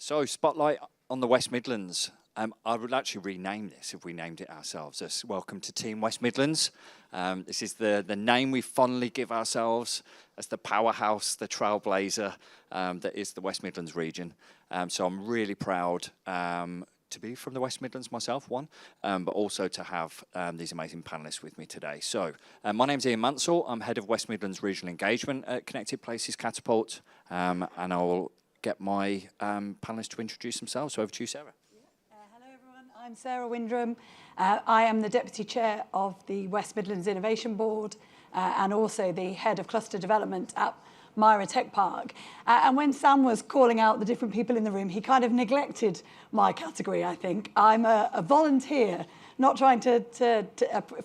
So, Spotlight on the West Midlands. I would actually rename this if we named it ourselves as Welcome to Team West Midlands. This is the name we fondly give ourselves as the powerhouse, the trailblazer that is the West Midlands region. So I'm really proud to be from the West Midlands myself, but also to have these amazing panelists with me today. So my name's Yiannis Maos. I'm Head of West Midlands Regional Engagement at Connected Places Catapult, and I'll get my panelists to introduce themselves. So over to you, Sarah. Hello everyone, I'm Sarah Windram. I am the Deputy Chair of the West Midlands Innovation Board and also the Head of Cluster Development at Myra Tech Park. And when Sam was calling out the different people in the room, he kind of neglected my category, I think. I'm a volunteer, not trying to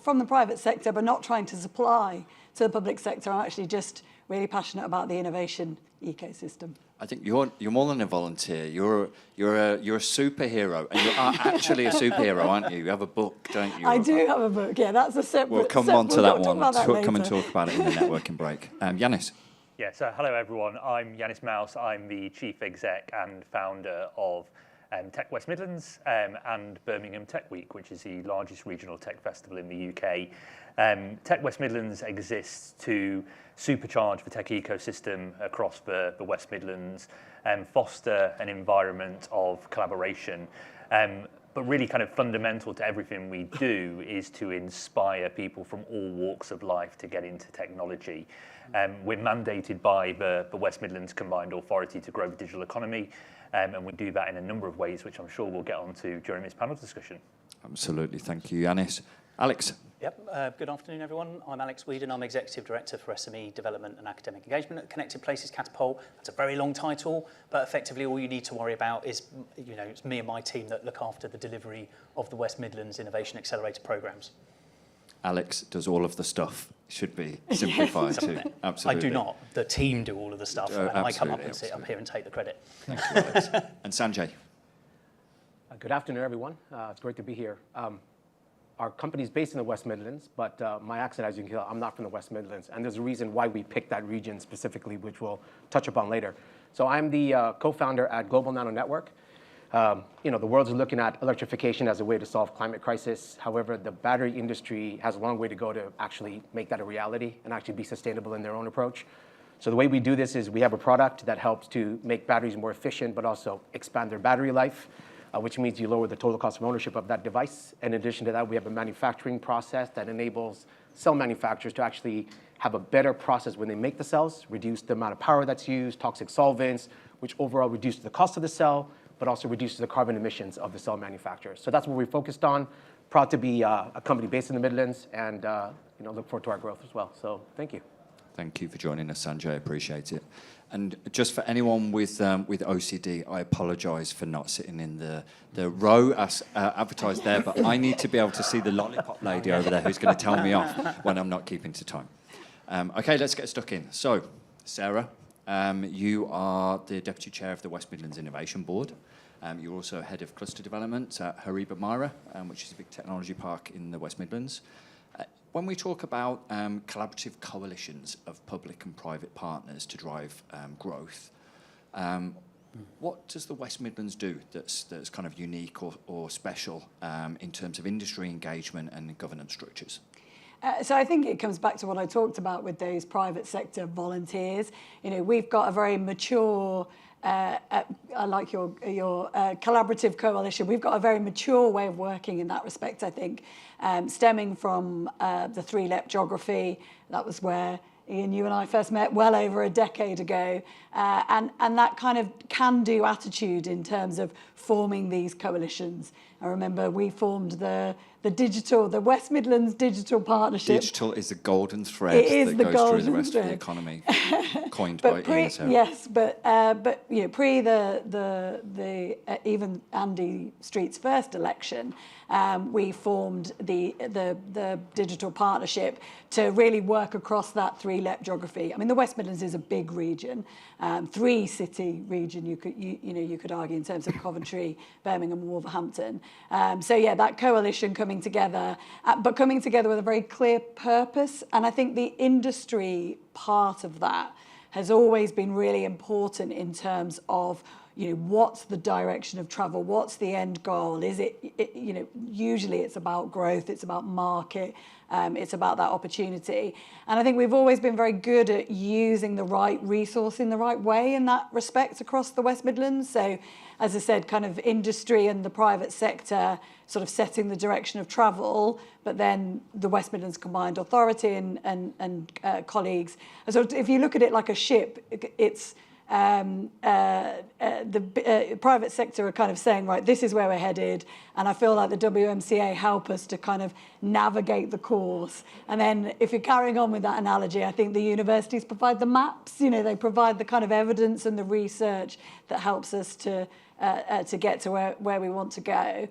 from the private sector, but not trying to supply to the public sector. I'm actually just really passionate about the innovation ecosystem. I think you're more than a volunteer. You're a superhero, and you are actually a superhero, aren't you? You have a book, don't you? I do have a book. Yeah, that's a separate. We'll come on to that one. We'll come and talk about it in the networking break. Yiannis. Yeah. So hello everyone. I'm Yiannis Maos. I'm the chief exec and founder of Tech West Midlands and Birmingham Tech Week, which is the largest regional tech festival in the UK. Tech West Midlands exists to supercharge the tech ecosystem across the West Midlands and foster an environment of collaboration. But really kind of fundamental to everything we do is to inspire people from all walks of life to get into technology. We're mandated by the West Midlands Combined Authority to grow the digital economy, and we do that in a number of ways, which I'm sure we'll get onto during this panel discussion. Absolutely, thank you, Yiannis. Alex. Yep, good afternoon everyone. I'm Alex Whedon, I'm Executive Director for SME Development and Academic Engagement at Connected Places Catapult. That's a very long title, but effectively all you need to worry about is, it's me and my team that look after the delivery of the West Midlands Innovation Accelerator programmes. Alex does all of the stuff, should be simplified too. Absolutely. I do not. The team do all of the stuff, and I come up and sit up here and take the credit. Thank you, Alex. And Sanjay. Good afternoon, everyone. It's great to be here. Our company is based in the West Midlands, but my accent, as you can tell, I'm not from the West Midlands. And there's a reason why we picked that region specifically, which we'll touch upon later. So I'm the co-founder at Global Nano Network. The world is looking at electrification as a way to solve climate crisis. However, the battery industry has a long way to go to actually make that a reality and actually be sustainable in their own approach. So the way we do this is we have a product that helps to make batteries more efficient, but also expand their battery life. Which means you lower the total cost of ownership of that device. In addition to that, we have a manufacturing process that enables cell manufacturers to actually have a better process when they make the cells, reduce the amount of power that's used, toxic solvents, which overall reduces the cost of the cell, but also reduces the carbon emissions of the cell manufacturers. So that's what we're focused on. Proud to be a company based in the Midlands, and look forward to our growth as well. So thank you. Thank you for joining us, Sanjay. I appreciate it. And just for anyone with OCD, I apologise for not sitting in the row as advertised there, but I need to be able to see the lollipop lady over there who's going to tell me off when I'm not keeping to time. Okay, let's get stuck in. So, Sarah, you are the Deputy Chair of the West Midlands Innovation Board. You're also Head of Cluster Development at Hariba Myra, which is a big technology park in the West Midlands. When we talk about collaborative coalitions of public and private partners to drive growth, what does the West Midlands do that's kind of unique or special in terms of industry engagement and governance structures? So I think it comes back to what I talked about with those private sector volunteers. We've got a very mature, I like your collaborative coalition. We've got a very mature way of working in that respect, I think, stemming from the 3LEP geography. That was where Ian, you and I first met well over a decade ago, and that kind of can-do attitude in terms of forming these coalitions. I remember we formed the West Midlands Digital Partnership. Digital is the golden thread that goes through the rest of the economy, coined by Ian. Yes, but pre the even Andy Street's first election, we formed the Digital Partnership to really work across that 3LEP geography. I mean, the West Midlands is a big region, 3-city region. You could argue in terms of Coventry, Birmingham, Wolverhampton. So yeah, that coalition coming together, but coming together with a very clear purpose. And I think the industry part of that has always been really important in terms of what's the direction of travel? What's the end goal? Is it usually it's about growth, it's about market, it's about that opportunity. And I think we've always been very good at using the right resource in the right way in that respect across the West Midlands. So, as I said, kind of industry and the private sector sort of setting the direction of travel, but then the West Midlands Combined Authority and colleagues. And so if you look at it like a ship, it's the private sector are kind of saying, right, this is where we're headed. And I feel like the WMCA help us to kind of navigate the course. And then if you're carrying on with that analogy, I think the universities provide the maps, they provide the kind of evidence and the research that helps us to get to where we want to go.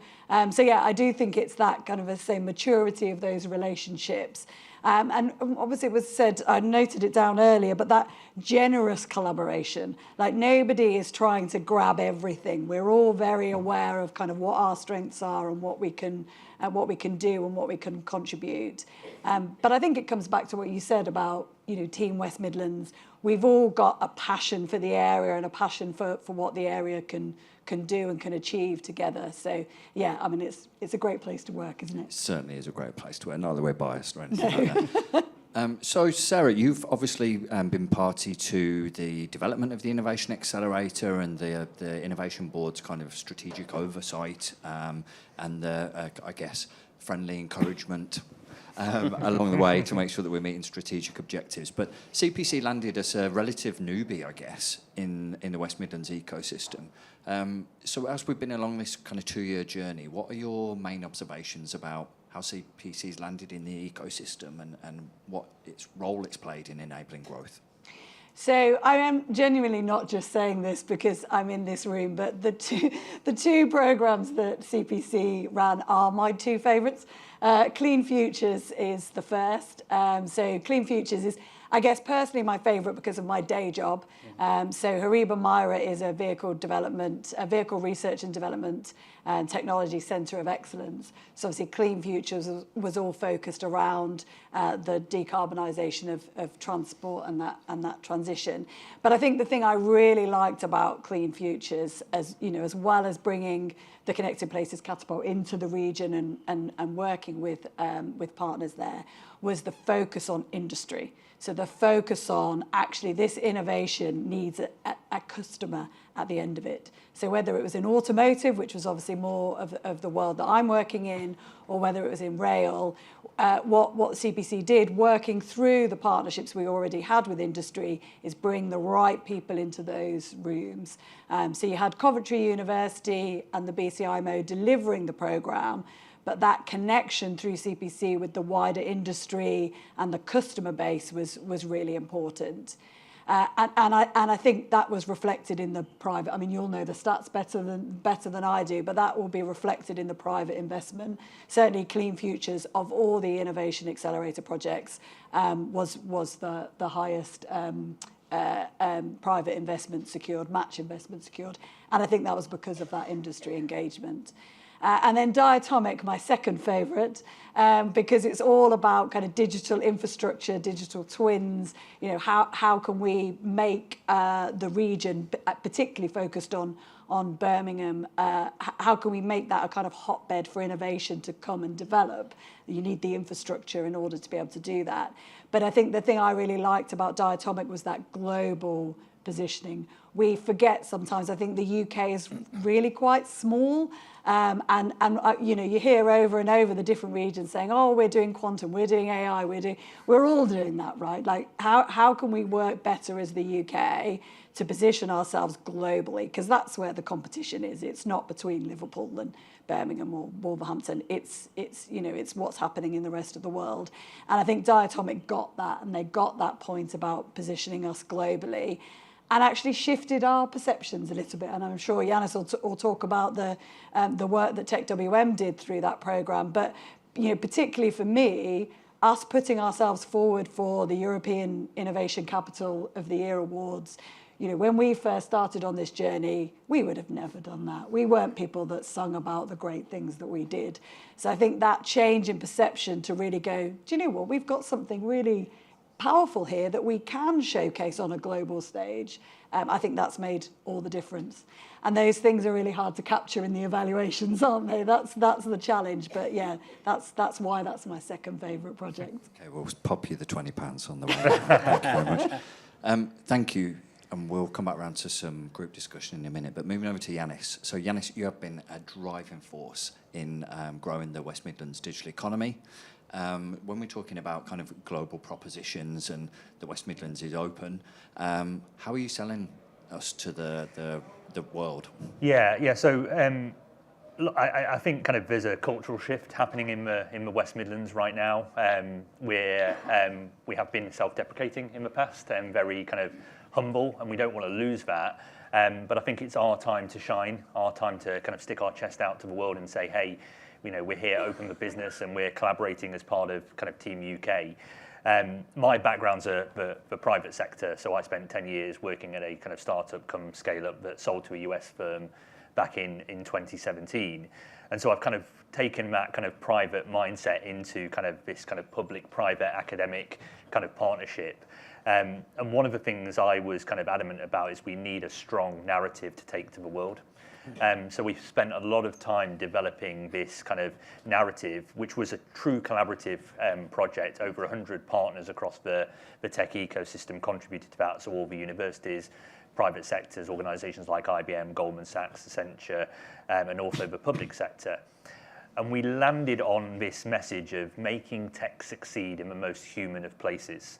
So yeah, I do think it's that kind of, maturity of those relationships. And obviously it was said, I noted it down earlier, but that generous collaboration, like nobody is trying to grab everything. We're all very aware of kind of what our strengths are and what we can do and what we can contribute. But I think it comes back to what you said about, Team West Midlands. We've all got a passion for the area and a passion for what the area can do and can achieve together. So yeah, I mean, it's a great place to work, isn't it? It certainly is a great place to work. Not that we're biased or anything like that. So Sarah, you've obviously been party to the development of the Innovation Accelerator and the Innovation Board's kind of strategic oversight and the, I guess, friendly encouragement along the way to make sure that we're meeting strategic objectives. But CPC landed as a relative newbie, I guess, in the West Midlands ecosystem. So as we've been along this kind of 2-year journey, what are your main observations about how CPC's landed in the ecosystem and what role it's played in enabling growth? So I am genuinely not just saying this because I'm in this room, but the two programs that CPC ran are my two favourites. Clean Futures is the first. So Clean Futures is, I guess, personally my favourite because of my day job. So Hariba Myra is a vehicle research and development and technology centre of excellence. So obviously Clean Futures was all focused around the decarbonisation of transport and that transition. But I think the thing I really liked about Clean Futures, as well as bringing the Connected Places Catapult into the region and working with partners there, was the focus on industry. So the focus on actually this innovation needs a customer at the end of it. So whether it was in automotive, which was obviously more of the world that I'm working in, or whether it was in rail, what CPC did, working through the partnerships we already had with industry, is bring the right people into those rooms. So you had Coventry University and the BCIMO delivering the programme, but that connection through CPC with the wider industry and the customer base was really important. And I think that was reflected in the private. I mean, you'll know the stats better than I do, but that will be reflected in the private investment. Certainly, Clean Futures of all the Innovation Accelerator projects was the highest private investment secured, match investment secured, and I think that was because of that industry engagement. And then Diatomic, my second favourite, because it's all about kind of digital infrastructure, digital twins. How can we make the region, particularly focused on Birmingham, how can we make that a kind of hotbed for innovation to come and develop? You need the infrastructure in order to be able to do that. But I think the thing I really liked about Diatomic was that global positioning. We forget sometimes, I think the UK is really quite small, and you hear over and over the different regions saying, oh, we're doing quantum, we're doing AI, we're all doing that, right? Like how can we work better as the UK to position ourselves globally? Because that's where the competition is. It's not between Liverpool and Birmingham or Wolverhampton. It's what's happening in the rest of the world. And I think Diatomic got that, and they got that point about positioning us globally, and actually shifted our perceptions a little bit. And I'm sure Yiannis will talk about the work that Tech WM did through that programme. But particularly for me, us putting ourselves forward for the European Innovation Capital of the Year Awards, when we first started on this journey, we would have never done that. We weren't people that sung about the great things that we did. So I think that change in perception to really go, do you know what, we've got something really powerful here that we can showcase on a global stage. I think that's made all the difference. And those things are really hard to capture in the evaluations, aren't they? That's the challenge. But yeah, that's why that's my second favourite project. Okay, we'll pop you the £20 on the way. Thank you very much. Thank you. And we'll come back around to some group discussion in a minute. But moving over to Yiannis. So Yiannis, you have been a driving force in growing the West Midlands digital economy. When we're talking about kind of global propositions and the West Midlands is open, how are you selling us to the world? Yeah. So look, I think kind of there's a cultural shift happening in the West Midlands right now. We have been self-deprecating in the past and very kind of humble, and we don't want to lose that. But I think it's our time to shine, our time to kind of stick our chest out to the world and say, hey, we're here, open the business, and we're collaborating as part of kind of Team UK. My background's the private sector, so I spent 10 years working at a kind of startup come scale up that sold to a US firm back in 2017. And so I've kind of taken that kind of private mindset into kind of this kind of public-private academic kind of partnership. And one of the things I was kind of adamant about is we need a strong narrative to take to the world. So we've spent a lot of time developing this kind of narrative, which was a true collaborative project. Over 100 partners across the tech ecosystem contributed to that. So all the universities, private sectors, organisations like IBM, Goldman Sachs, Accenture, and also the public sector. And we landed on this message of making tech succeed in the most human of places.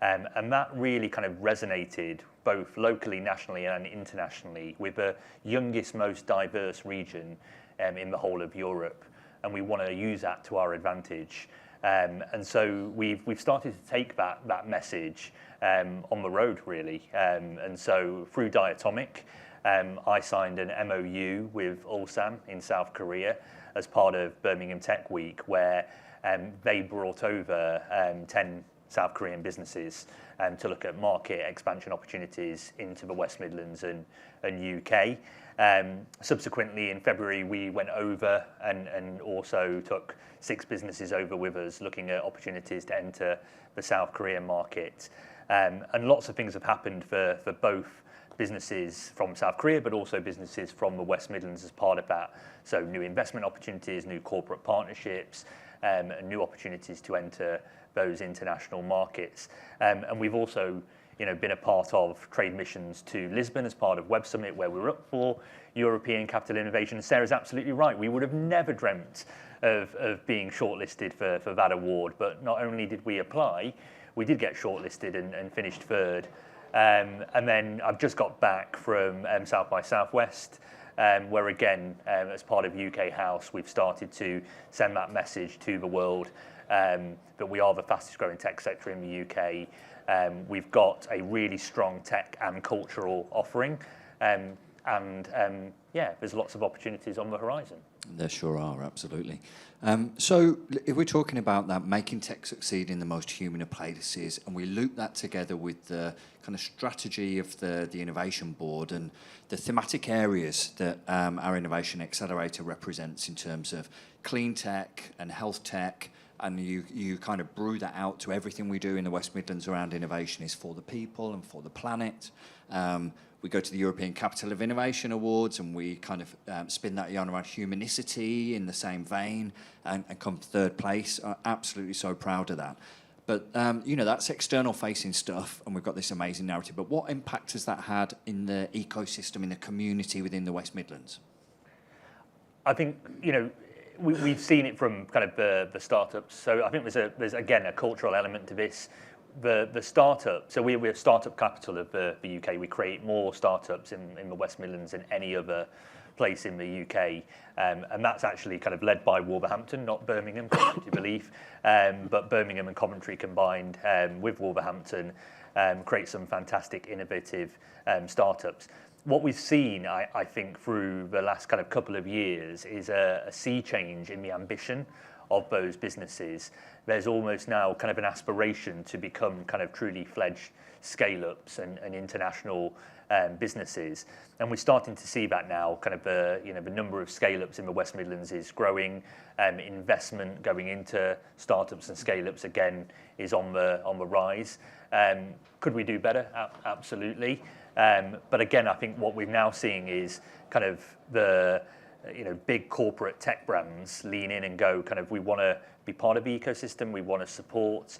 And that really kind of resonated both locally, nationally, and internationally with the youngest, most diverse region in the whole of Europe. And we want to use that to our advantage. And so we've started to take that message on the road, really. And so through Diatomic, I signed an MOU with Ulsan in South Korea as part of Birmingham Tech Week, where they brought over 10 South Korean businesses to look at market expansion opportunities into the West Midlands and UK. Subsequently, in February, we went over and also took 6 businesses over with us, looking at opportunities to enter the South Korean market. And lots of things have happened for both businesses from South Korea, but also businesses from the West Midlands as part of that. So new investment opportunities, new corporate partnerships, and new opportunities to enter those international markets. And we've also been a part of trade missions to Lisbon as part of Web Summit, where we were up for European Capital Innovation. And Sarah's absolutely right. We would have never dreamt of being shortlisted for that award. But not only did we apply, we did get shortlisted and finished third. And then I've just got back from South by Southwest, where again, as part of UK House, we've started to send that message to the world that we are the fastest growing tech sector in the UK. We've got a really strong tech and cultural offering. There's lots of opportunities on the horizon. There sure are, absolutely. So if we're talking about that, making tech succeed in the most human of places, and we loop that together with the kind of strategy of the Innovation Board and the thematic areas that our Innovation Accelerator represents in terms of clean tech and health tech, and you kind of brew that out to everything we do in the West Midlands around innovation is for the people and for the planet. We go to the European Capital of Innovation Awards and we kind of spin that yarn around humanicity in the same vein and come third place. I'm absolutely so proud of that. But, that's external facing stuff and we've got this amazing narrative. But what impact has that had in the ecosystem, in the community within the West Midlands? I think, we've seen it from kind of the startups. So I think there's again a cultural element to this. The startup. So we're startup capital of the UK. We create more startups in the West Midlands than any other place in the UK, and that's actually kind of led by Wolverhampton, not Birmingham, contrary to belief, but Birmingham and Coventry combined with Wolverhampton create some fantastic, innovative startups. What we've seen, I think, through the last kind of couple of years is a sea change in the ambition of those businesses, there's almost now kind of an aspiration to become kind of truly fledged scale-ups and international businesses. And we're starting to see that now, kind of the number of scale-ups in the West Midlands is growing. Investment going into startups and scale-ups again is on the rise. Could we do better? Absolutely. But again, I think what we're now seeing is kind of the big corporate tech brands lean in and go, kind of, we want to be part of the ecosystem, we want to support,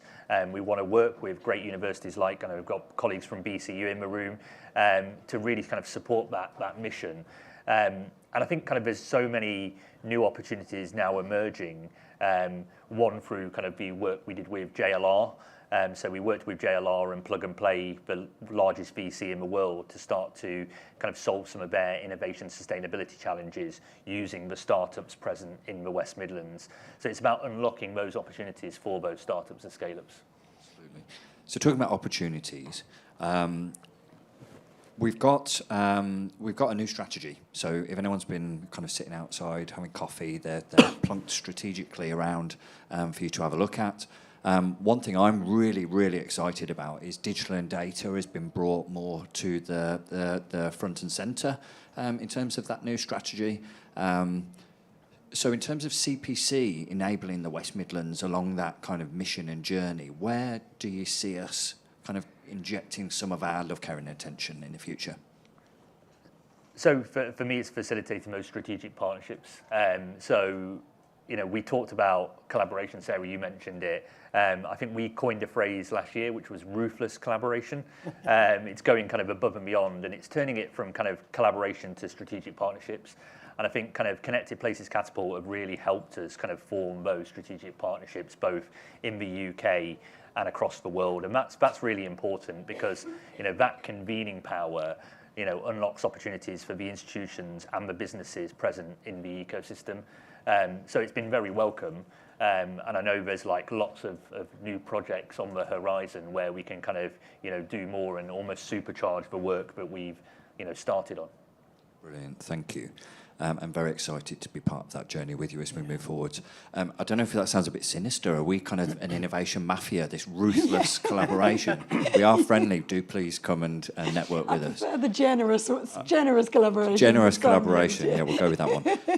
we want to work with great universities like, and I've got colleagues from BCU in the room, to really kind of support that mission. And I think kind of there's so many new opportunities now emerging, one through kind of the work we did with JLR. So we worked with JLR and Plug and Play, the largest VC in the world, to start to kind of solve some of their innovation sustainability challenges using the startups present in the West Midlands. So it's about unlocking those opportunities for those startups and scale-ups. Absolutely. So talking about opportunities, we've got a new strategy. So if anyone's been kind of sitting outside having coffee, they're plunked strategically around for you to have a look at. One thing I'm really, really excited about is digital and data has been brought more to the front and centre in terms of that new strategy. So in terms of CPC enabling the West Midlands along that kind of mission and journey, where do you see us kind of injecting some of our love, care and attention in the future? So for me, it's facilitating those strategic partnerships. We talked about collaboration, Sarah, you mentioned it. I think we coined a phrase last year, which was ruthless collaboration. It's going kind of above and beyond, and it's turning it from kind of collaboration to strategic partnerships. And I think kind of Connected Places Catapult have really helped us kind of form those strategic partnerships, both in the UK and across the world. And that's really important because, that convening power, unlocks opportunities for the institutions and the businesses present in the ecosystem. So it's been very welcome. And I know there's like lots of new projects on the horizon where we can kind of, do more and almost supercharge the work that we've, started on. Brilliant, thank you. I'm very excited to be part of that journey with you as we move forward. I don't know if that sounds a bit sinister. Are we kind of an innovation mafia, this ruthless collaboration? We are friendly. Do please come and network with us. The generous collaboration. Generous collaboration, yeah, we'll go with that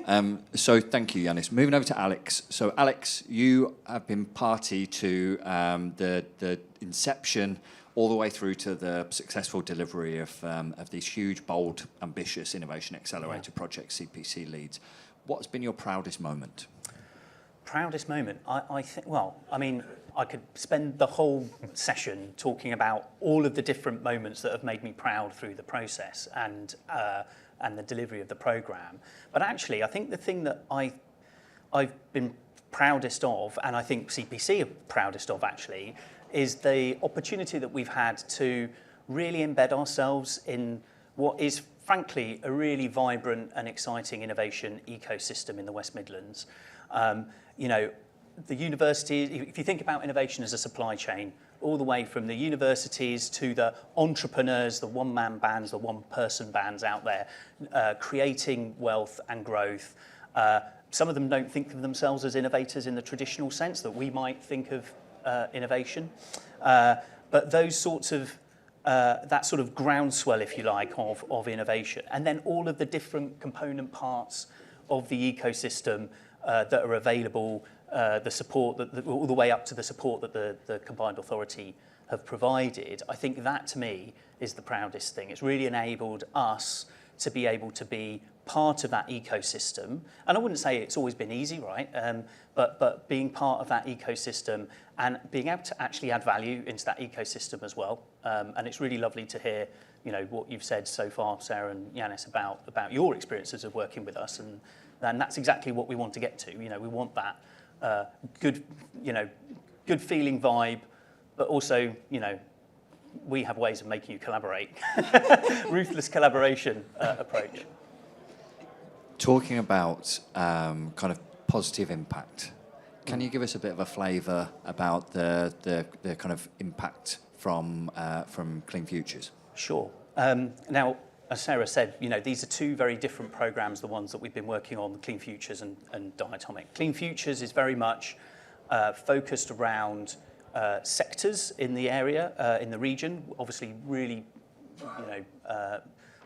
one. So thank you, Yiannis. Moving over to Alex. So Alex, you have been party to the inception all the way through to the successful delivery of these huge, bold, ambitious innovation accelerator projects CPC leads. What's been your proudest moment? Proudest moment? I think, I could spend the whole session talking about all of the different moments that have made me proud through the process and the delivery of the programme. But actually, I think the thing that I've been proudest of, and I think CPC are proudest of actually, is the opportunity that we've had to really embed ourselves in what is, frankly, a really vibrant and exciting innovation ecosystem in the West Midlands. The universities, if you think about innovation as a supply chain, all the way from the universities to the entrepreneurs, the one-man bands, the one-person bands out there, creating wealth and growth. Some of them don't think of themselves as innovators in the traditional sense that we might think of innovation, but those sorts of that sort of groundswell, if you like, of innovation, and then all of the different component parts of the ecosystem that are available, the support all the way up to the support that the combined authority have provided. I think that to me is the proudest thing. It's really enabled us to be able to be part of that ecosystem, and I wouldn't say it's always been easy, right? But being part of that ecosystem and being able to actually add value into that ecosystem as well. And it's really lovely to hear, what you've said so far, Sarah and Yiannis, about your experiences of working with us, and that's exactly what we want to get to. We want that good feeling vibe, but also, we have ways of making you collaborate. Ruthless collaboration approach. Talking about kind of positive impact, can you give us a bit of a flavour about the kind of impact from Clean Futures? Sure. Now, as Sarah said, these are two very different programs, the ones that we've been working on, Clean Futures and Diatomic. Clean Futures is very much focused around sectors in the area, in the region, obviously really,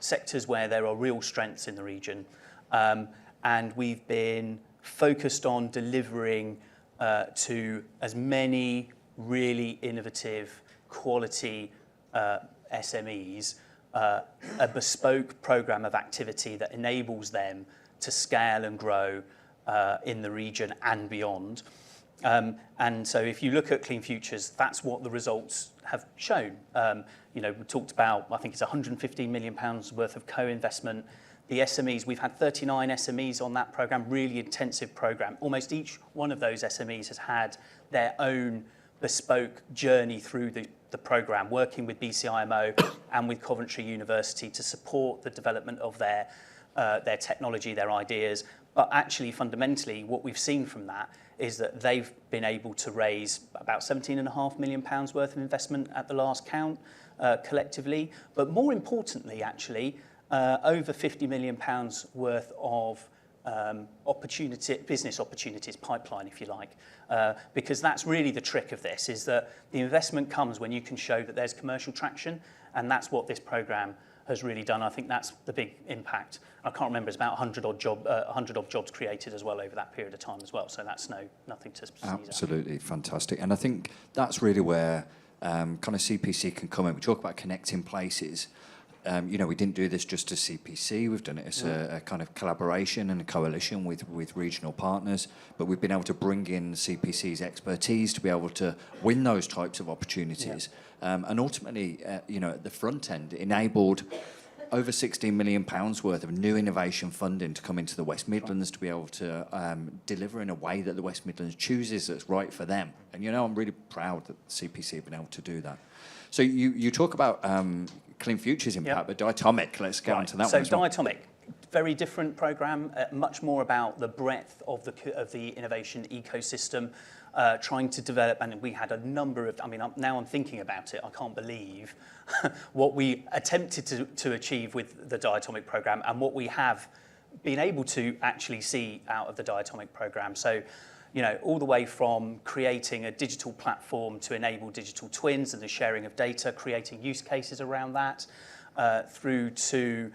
sectors where there are real strengths in the region. And we've been focused on delivering to as many really innovative, quality SMEs a bespoke program of activity that enables them to scale and grow in the region and beyond. And so if you look at Clean Futures, that's what the results have shown. We talked about, I think it's £115 million worth of co-investment. The SMEs, we've had 39 SMEs on that program, really intensive program. Almost each one of those SMEs has had their own bespoke journey through the program, working with BCIMO and with Coventry University to support the development of their technology, their ideas. But actually, fundamentally, what we've seen from that is that they've been able to raise about £17.5 million worth of investment at the last count collectively. But more importantly, actually, over £50 million worth of business opportunities pipeline, if you like, because that's really the trick of this, is that the investment comes when you can show that there's commercial traction, and that's what this program has really done. I think that's the big impact. I can't remember, it's about 100 odd jobs created as well over that period of time as well, so that's nothing to sneeze at. Absolutely fantastic. And I think that's really where kind of CPC can come in. We talk about connecting places. We didn't do this just as CPC. We've done it as a kind of collaboration and a coalition with regional partners. But we've been able to bring in CPC's expertise to be able to win those types of opportunities. And ultimately, at the front end, enabled over £16 million worth of new innovation funding to come into the West Midlands to be able to deliver in a way that the West Midlands chooses that's right for them. And I'm really proud that the CPC have been able to do that. So you talk about Clean Futures impact, but Diatomic, let's get on to that one as well. So Diatomic, very different program, much more about the breadth of the innovation ecosystem, trying to develop, and we had a number of, now I'm thinking about it, I can't believe what we attempted to achieve with the Diatomic program and what we have been able to actually see out of the Diatomic program. So, all the way from creating a digital platform to enable digital twins and the sharing of data, creating use cases around that, through to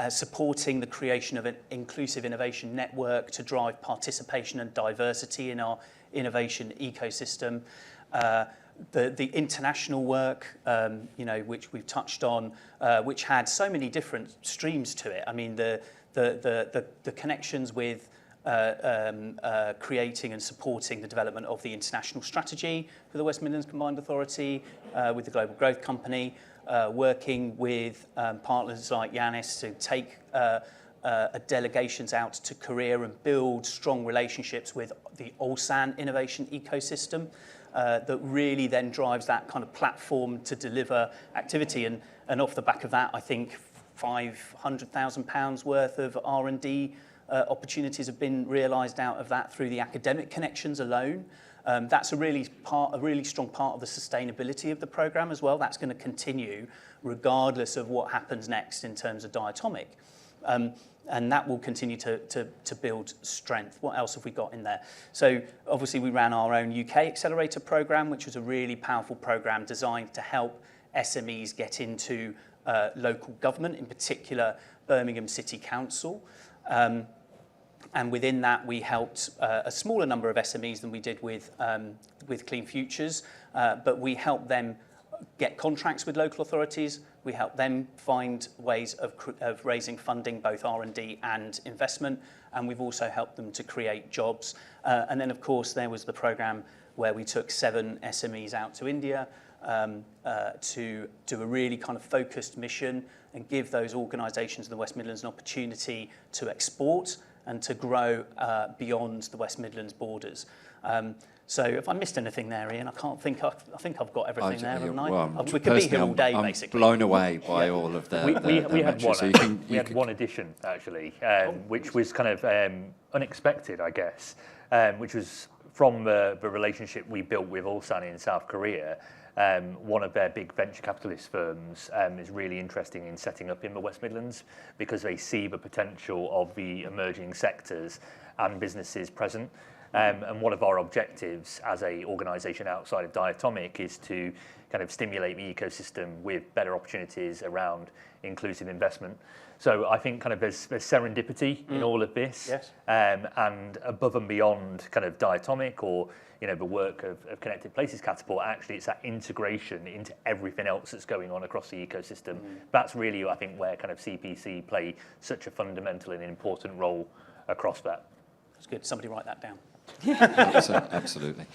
supporting the creation of an inclusive innovation network to drive participation and diversity in our innovation ecosystem. The international work, which we've touched on, which had so many different streams to it. I mean, the connections with creating and supporting the development of the international strategy for the West Midlands Combined Authority, with the Global Growth Company, working with partners like Yiannis to take delegations out to Korea and build strong relationships with the Ulsan innovation ecosystem that really then drives that kind of platform to deliver activity. And off the back of that, I think £500,000 worth of R&D opportunities have been realised out of that through the academic connections alone. That's a really strong part of the sustainability of the programme as well. That's going to continue regardless of what happens next in terms of Diatomic. And that will continue to build strength. What else have we got in there? So obviously we ran our own UK Accelerator programme, which was a really powerful programme designed to help SMEs get into local government, in particular Birmingham City Council. And within that, we helped a smaller number of SMEs than we did with Clean Futures, but we helped them get contracts with local authorities. We helped them find ways of raising funding, both R&D and investment, and we've also helped them to create jobs. And then, of course, there was the programme where we took 7 SMEs out to India to do a really kind of focused mission and give those organisations in the West Midlands an opportunity to export and to grow beyond the West Midlands borders. So if I missed anything there, Ian, I think I've got everything there, haven't I? Well, We could be here all day, I'm basically. blown away by all of the We had metrics. one. We had one addition actually, which was kind of unexpected, I guess, which was from the relationship we built with Ulsan in South Korea. one of their big venture capitalist firms is really interested in setting up in the West Midlands because they see the potential of the emerging sectors and businesses present. And one of our objectives as an organisation outside of Diatomic is to kind of stimulate the ecosystem with better opportunities around inclusive investment. So I think kind of there's serendipity in all of this, Yes. And above and beyond kind of Diatomic or the work of Connected Places Catapult, actually it's that integration into everything else that's going on across the ecosystem. That's really, I think, where kind of CPC play such a fundamental and important role across that. That's good. Somebody write that down. Absolutely.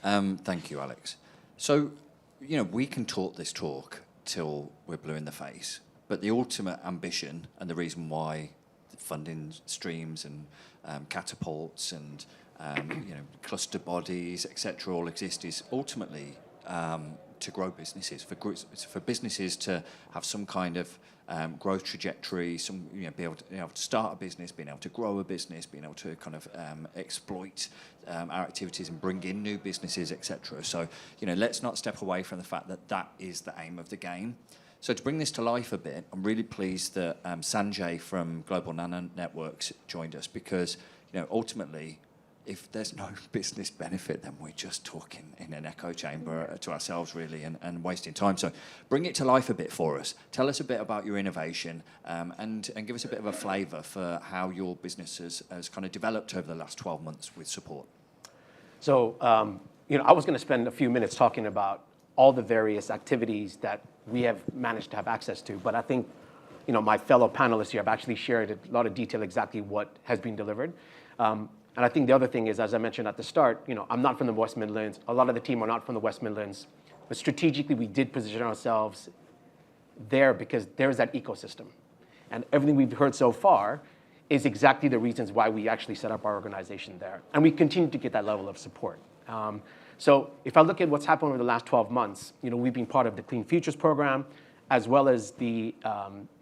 Thank you, Alex. So, we can talk this talk till we're blue in the face, but the ultimate ambition and the reason why the funding streams and catapults and cluster bodies, etc., all exist is ultimately to grow businesses, for businesses to have some kind of growth trajectory, be able to start a business, being able to grow a business, being able to kind of exploit our activities and bring in new businesses, etc. So, let's not step away from the fact that that is the aim of the game. So to bring this to life a bit, I'm really pleased that Sanjay from Global Nano Networks joined us because, ultimately, if there's no business benefit, then we're just talking in an echo chamber to ourselves, really, and wasting time. So bring it to life a bit for us. Tell us a bit about your innovation and give us a bit of a flavour for how your business has kind of developed over the last 12 months with support. So, I was going to spend a few minutes talking about all the various activities that we have managed to have access to, but I think, my fellow panelists here have actually shared a lot of detail exactly what has been delivered. And I think the other thing is, as I mentioned at the start, I'm not from the West Midlands. A lot of the team are not from the West Midlands. But strategically, we did position ourselves there because there's that ecosystem. And everything we've heard so far is exactly the reasons why we actually set up our organization there. And we continue to get that level of support. So if I look at what's happened over the last 12 months, we've been part of the Clean Futures program, as well as the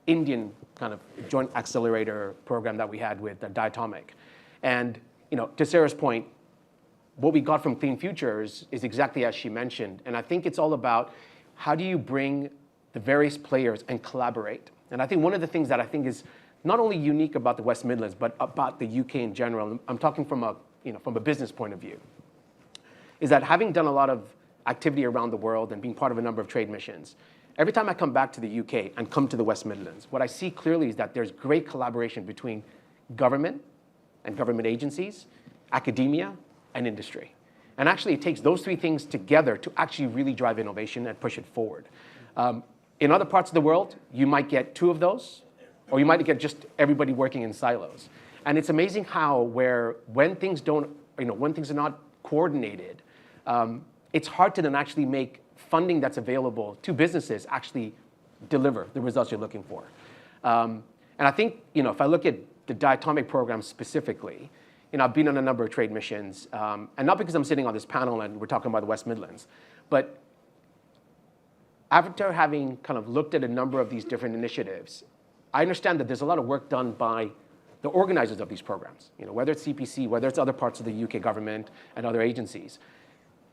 Indian kind of joint accelerator program that we had with Diatomic. And to Sarah's point, what we got from Clean Futures is exactly as she mentioned. And I think it's all about how do you bring the various players and collaborate. And I think one of the things that I think is not only unique about the West Midlands, but about the UK in general, I'm talking from a business point of view, is that having done a lot of activity around the world and being part of a number of trade missions, every time I come back to the UK and come to the West Midlands, what I see clearly is that there's great collaboration between government and government agencies, academia, and industry. And actually, it takes those three things together to actually really drive innovation and push it forward. In other parts of the world, you might get two of those, or you might get just everybody working in silos. And it's amazing how when things are not coordinated, it's hard to then actually make funding that's available to businesses actually deliver the results you're looking for. And I think, if I look at the Diatomic program specifically, I've been on a number of trade missions, and not because I'm sitting on this panel and we're talking about the West Midlands, but after having kind of looked at a number of these different initiatives, I understand that there's a lot of work done by the organizers of these programs, whether it's CPC, whether it's other parts of the UK government and other agencies.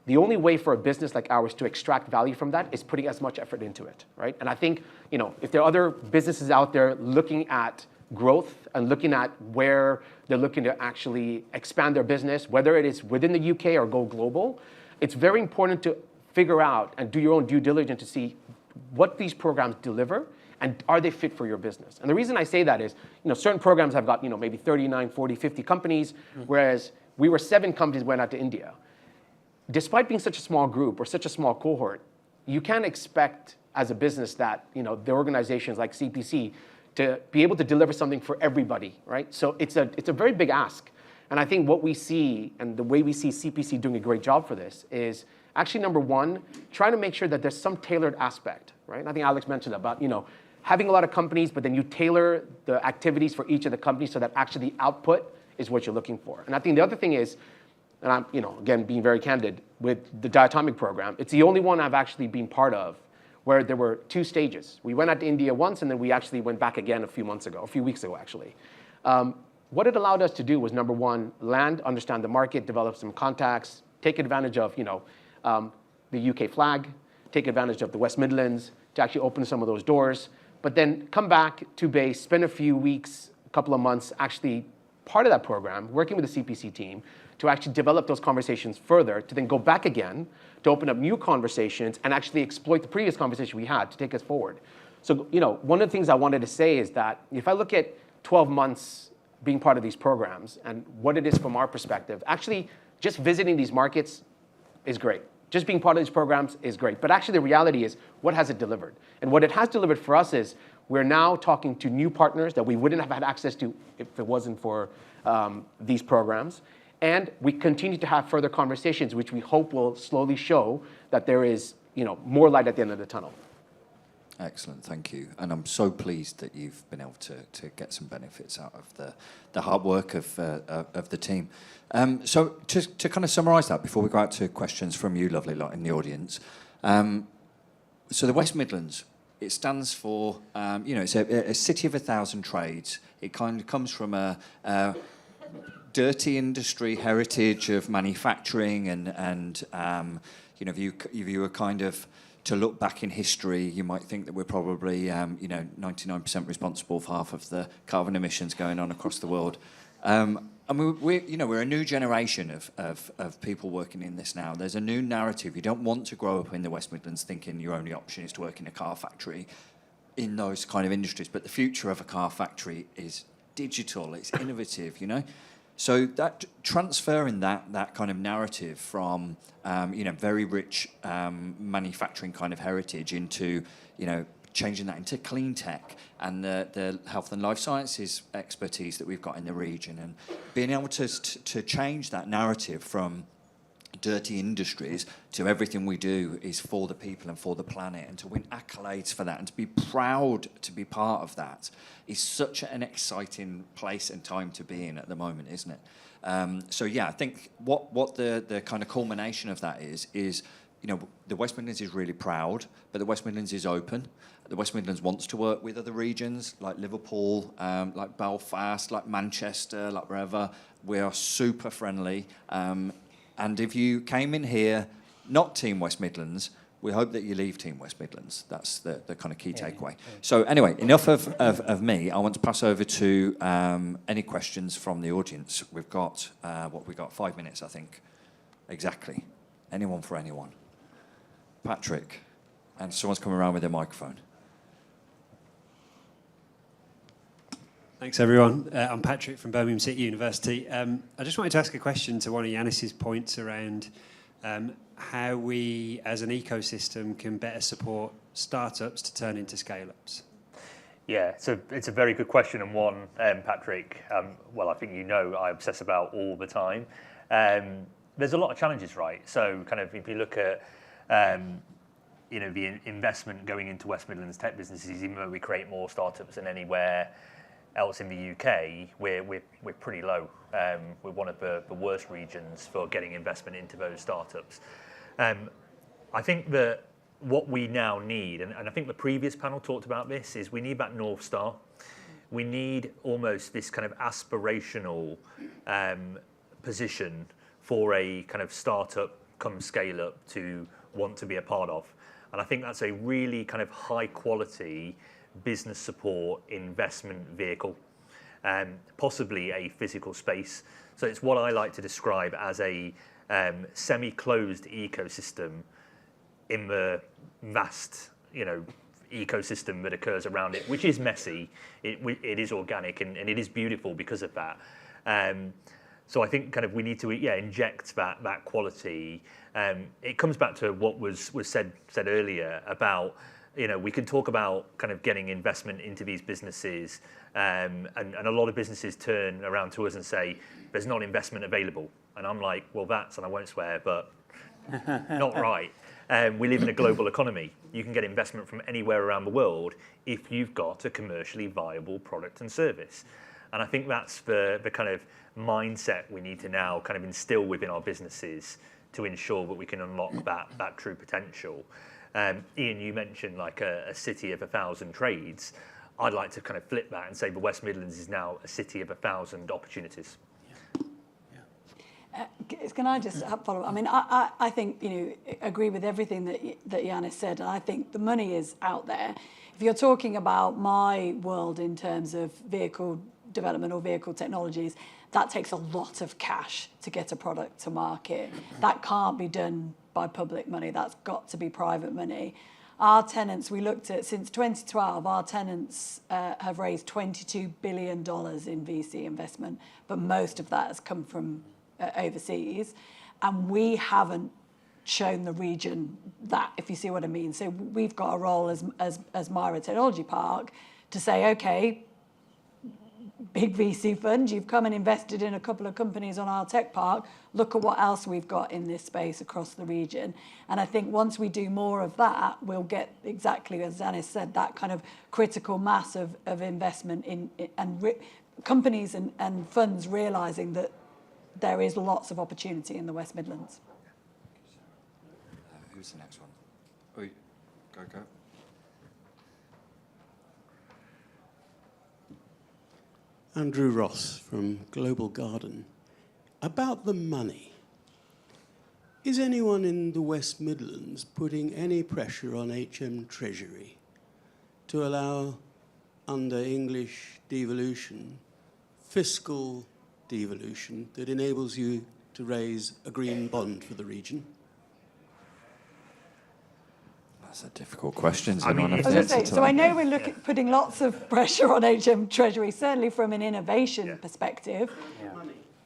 The only way for a business like ours to extract value from that is putting as much effort into it, right? And I think, if there are other businesses out there looking at growth and looking at where they're looking to actually expand their business, whether it is within the UK or go global, it's very important to figure out and do your own due diligence to see what these programs deliver and are they fit for your business. And the reason I say that is, certain programs have got, maybe 39, 40, 50 companies, whereas we were 7 companies went out to India. Despite being such a small group or such a small cohort, you can't expect as a business that, the organizations like CPC to be able to deliver something for everybody, right? So it's a very big ask. And I think what we see and the way we see CPC doing a great job for this is actually, number one, trying to make sure that there's some tailored aspect, right? I think Alex mentioned about, having a lot of companies, but then you tailor the activities for each of the companies so that actually the output is what you're looking for. And I think the other thing is, and I'm, again, being very candid, with the Diatomic program, it's the only one I've actually been part of where there were 2 stages. We went out to India once, and then we actually went back again a few weeks ago, actually. What it allowed us to do was, number one, land, understand the market, develop some contacts, take advantage of, the UK flag, take advantage of the West Midlands to actually open some of those doors, but then come back to base, spend a few weeks, a couple of months, actually part of that program, working with the CPC team to actually develop those conversations further, to then go back again, to open up new conversations and actually exploit the previous conversation we had to take us forward. So, one of the things I wanted to say is that if I look at 12 months being part of these programs and what it is from our perspective, actually just visiting these markets is great. Just being part of these programs is great. But actually the reality is, what has it delivered? And what it has delivered for us is we're now talking to new partners that we wouldn't have had access to if it wasn't for these programs. And we continue to have further conversations, which we hope will slowly show that there is more light at the end of the tunnel. Excellent, thank you. And I'm so pleased that you've been able to get some benefits out of the hard work of the team. So to kind of summarise that before we go out to questions from you, lovely lot in the audience. So the West Midlands, it stands for, it's a city of 1,000 trades. It kind of comes from a dirty industry heritage of manufacturing and if you were kind of to look back in history, you might think that we're probably 99% responsible for half of the carbon emissions going on across the world. And we're a new generation of people working in this now. There's a new narrative. You don't want to grow up in the West Midlands thinking your only option is to work in a car factory in those kind of industries. But the future of a car factory is digital. It's innovative, So that transferring that kind of narrative from very rich manufacturing kind of heritage into changing that into clean tech and the health and life sciences expertise that we've got in the region, and being able to change that narrative from dirty industries to everything we do is for the people and for the planet, and to win accolades for that and to be proud to be part of that is such an exciting place and time to be in at the moment, isn't it? I think what the kind of culmination of that is the West Midlands is really proud, but the West Midlands is open. The West Midlands wants to work with other regions like Liverpool, like Belfast, like Manchester, like wherever. We are super friendly. And if you came in here not Team West Midlands, we hope that you leave Team West Midlands. That's the kind of key takeaway. So anyway, enough of me. I want to pass over to any questions from the audience. We've got, 5 minutes, I think. Exactly. Anyone for anyone. Patrick. And someone's coming around with a microphone. Thanks, everyone. I'm Patrick from Birmingham City University. I just wanted to ask a question to one of Yiannis's points around how we, as an ecosystem, can better support startups to turn into scale-ups. Yeah, so it's a very good question, and one, Patrick, I think I obsess about all the time. There's a lot of challenges, right? So kind of if you look at the investment going into West Midlands tech businesses, even though we create more startups than anywhere else in the UK, we're pretty low. We're one of the worst regions for getting investment into those startups. I think that what we now need, and I think the previous panel talked about this, is we need that North Star. We need almost this kind of aspirational position for a kind of startup come scale up to want to be a part of. And I think that's a really kind of high quality business support investment vehicle, possibly a physical space. So it's what I like to describe as a semi-closed ecosystem in the vast, ecosystem that occurs around it, which is messy, it is organic, and it is beautiful because of that. So I think kind of we need to inject that quality. It comes back to what was said earlier about we can talk about kind of getting investment into these businesses, and a lot of businesses turn around to us and say there's not investment available, and I'm like, well, that's, and I won't swear, but not right. We live in a global economy. You can get investment from anywhere around the world if you've got a commercially viable product and service. And I think that's the kind of mindset we need to now kind of instill within our businesses to ensure that we can unlock that true potential. Ian, you mentioned like a city of 1,000 trades. I'd like to kind of flip that and say the West Midlands is now a city of 1,000 opportunities. Can I just follow? I mean, I think, agree with everything that Yiannis said, and I think the money is out there. If you're talking about my world in terms of vehicle development or vehicle technologies, that takes a lot of cash to get a product to market. That can't be done by public money. That's got to be private money. Our tenants, we looked at, since 2012, our tenants have raised $22 billion in VC investment, but most of that has come from overseas. And we haven't shown the region that, if you see what I mean. So we've got a role as Myra Technology Park to say, okay, big VC fund, you've come and invested in a couple of companies on our tech park, look at what else we've got in this space across the region. And I think once we do more of that, we'll get, exactly as Yiannis said, that kind of critical mass of investment and companies and funds realising that there is lots of opportunity in the West Midlands. Who's the next one? Oh, go. Andrew Ross from Global Garden. About the money, is anyone in the West Midlands putting any pressure on HM Treasury to allow, under English devolution, fiscal devolution that enables you to raise a green bond for the region? That's a difficult question. I was going to say, so I know we're putting lots of pressure on HM Treasury, certainly from an innovation perspective.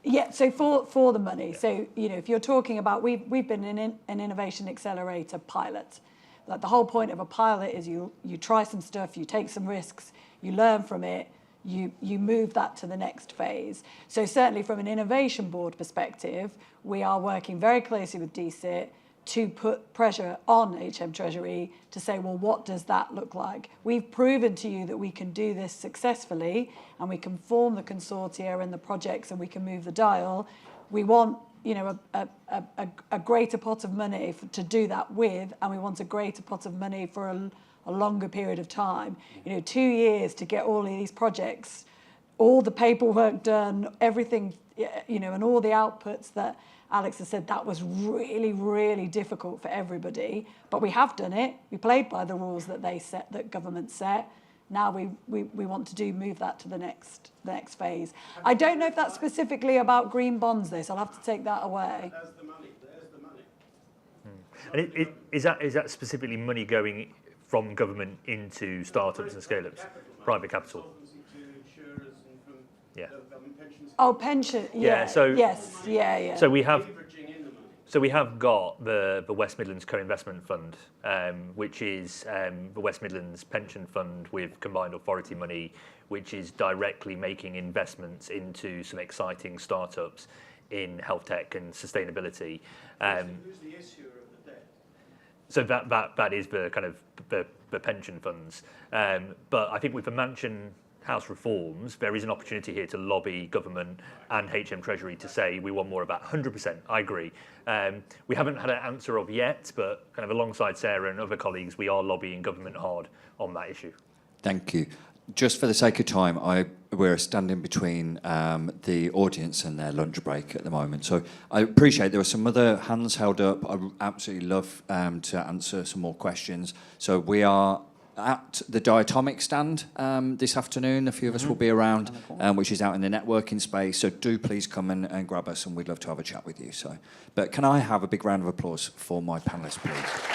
Yeah, so for the money. So, if you're talking about, we've been in an innovation accelerator pilot. Like, the whole point of a pilot is you try some stuff, you take some risks, you learn from it, you move that to the next phase. So certainly from an innovation board perspective, we are working very closely with DCIT to put pressure on HM Treasury to say, well, what does that look like? We've proven to you that we can do this successfully and we can form the consortia and the projects and we can move the dial. We want, a greater pot of money to do that with, and we want a greater pot of money for a longer period of time. 2 years to get all of these projects, all the paperwork done, everything, and all the outputs that Alex has said, that was really, really difficult for everybody. But we have done it. We played by the rules that they set, that government set. Now we want to move that to the next phase. I don't know if that's specifically about green bonds, though, so I'll have to take that away. There's the money. And is that specifically money going from government into startups and scale-ups? Private capital. Yeah. Oh, pension. Yeah. Yeah. So we have got the West Midlands Co-Investment Fund, which is the West Midlands Pension Fund with combined authority money, which is directly making investments into some exciting startups in health tech and sustainability. Who's the issuer of the debt? So that is the kind of the pension funds. But I think with the Mansion House reforms, there is an opportunity here to lobby government and HM Treasury to say we want more of that. 100%, I agree. We haven't had an answer of yet, but kind of alongside Sarah and other colleagues, we are lobbying government hard on that issue. Thank you. Just for the sake of time, we're standing between the audience and their lunch break at the moment. So I appreciate there were some other hands held up. I absolutely love to answer some more questions. So we are at the Diatomic stand this afternoon. A few of us will be around, which is out in the networking space. So do please come and grab us, and we'd love to have a chat with you. But can I have a big round of applause for my panellists, please?